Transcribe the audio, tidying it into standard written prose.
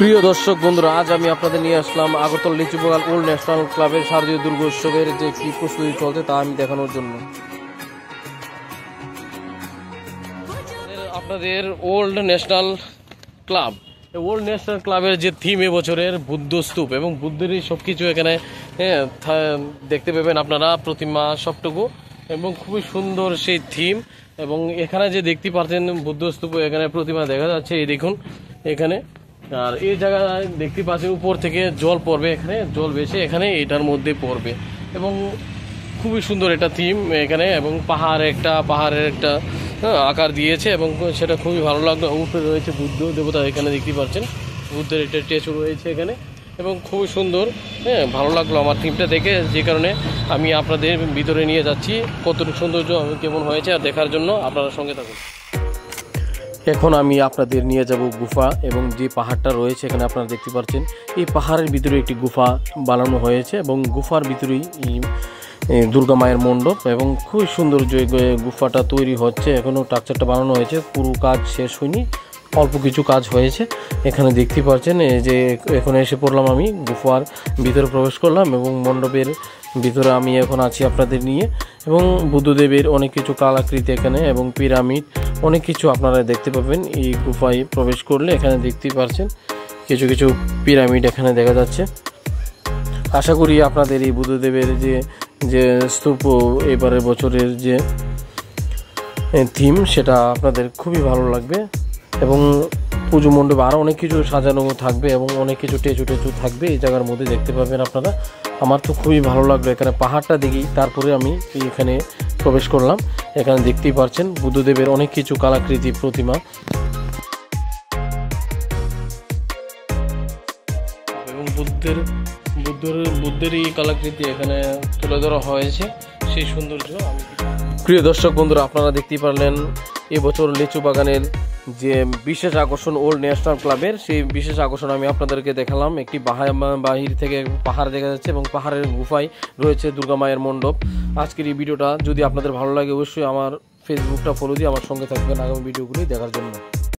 প্রিয় দর্শক বন্ধুরা, আজ আমি আপনাদের নিয়ে আসলাম আগরতলা লিচুবাগান ওল্ড ন্যাশনাল ক্লাবের শারদীয় দুর্গোৎসবের যে কি প্রস্তুতি চলছে তা আমি দেখানোর জন্য। আপনাদের old national club, old national ক্লাবের যে থিম এবছরের বুদ্ধ স্তূপ এবং বুদ্ধেরই সব কিছু এখানে দেখতে পাবেন আপনারা, প্রতিমা সবটুকু, এবং খুবই সুন্দর সেই থিম। এবং এখানে যে দেখতে পাচ্ছেন বুদ্ধ স্তূপ, এখানে প্রতিমা দেখা যাচ্ছে, এই দেখুন এখানে। আর এই জায়গায় দেখতে পাচ্ছেন উপর থেকে জল পড়বে, এখানে জল ভেসে এখানে এটার মধ্যে পড়বে, এবং খুবই সুন্দর এটা থিম এখানে। এবং পাহাড়ের একটা আকার দিয়েছে এবং সেটা খুবই ভালো লাগলো। উপরে রয়েছে বুদ্ধ দেবতা, এখানে দেখতে পাচ্ছেন বুদ্ধের একটা স্ট্যাচু রয়েছে এখানে, এবং খুবই সুন্দর। ভালো লাগলো আমার থিমটা দেখে, যে কারণে আমি আপনাদের ভিতরে নিয়ে যাচ্ছি কতটুকু সৌন্দর্য কেমন হয়েছে আর দেখার জন্য আপনারা সঙ্গে থাকুন। এখন আমি আপনাদের নিয়ে যাব গুফা, এবং যে পাহাড়টা রয়েছে এখানে আপনারা দেখতে পাচ্ছেন, এই পাহাড়ের ভিতরে একটি গুফা বানানো হয়েছে, এবং গুফার ভিতরেই দুর্গা মায়ের মণ্ডপ, এবং খুবই সুন্দর যে গুফাটা তৈরি হচ্ছে। এখনও স্ট্রাকচারটা বানানো হয়েছে, পুরো কাজ শেষ হয়নি, অল্প কিছু কাজ হয়েছে। এখানে দেখতে পাচ্ছেন যে এখানে এসে পড়লাম, আমি গুফার ভিতরে প্রবেশ করলাম, এবং মণ্ডপের ভিতরে আমি এখন আছি আপনাদের নিয়ে। এবং বুদ্ধদেবের অনেক কিছু কালাকৃতি এখানে, এবং পিরামিড, অনেক কিছু আপনারা দেখতে পাবেন এই গুফায় প্রবেশ করলে। এখানে দেখতেই পাচ্ছেন কিছু কিছু পিরামিড এখানে দেখা যাচ্ছে। আশা করি আপনাদের এই বুদ্ধদেবের যে স্তূপ এবারের বছরের যে থিম, সেটা আপনাদের খুবই ভালো লাগবে। এবং পুজো মণ্ডপে আরও অনেক কিছু সাজানো থাকবে, এবং অনেক কিছু টেচু থাকবে এই জায়গার মধ্যে, দেখতে পাবেন আপনারা। আমার তো খুবই ভালো লাগলো এখানে পাহাড়টা দেখি, তারপরে আমি এখানে প্রবেশ করলাম। এখানে দেখতেই পাচ্ছেন বুদ্ধদেবের অনেক কিছু কালাকৃতি প্রতিমা, এবং বুদ্ধের এই কালাকৃতি এখানে তুলে ধরা হয়েছে, সেই সৌন্দর্য। প্রিয় দর্শক বন্ধুরা, আপনারা দেখতেই পারলেন এবছর লিচু বাগানের যে বিশেষ আকর্ষণ ওল্ড ন্যাশনাল ক্লাবের, সেই বিশেষ আকর্ষণ আমি আপনাদেরকে দেখালাম। একটি বাহির থেকে পাহাড় দেখা যাচ্ছে, এবং পাহাড়ের গুফায় রয়েছে দুর্গা মায়ের মণ্ডপ। আজকের এই ভিডিওটা যদি আপনাদের ভালো লাগে, অবশ্যই আমার ফেসবুকটা ফলো দিয়ে আমার সঙ্গে থাকবেন আগামী ভিডিওগুলি দেখার জন্য।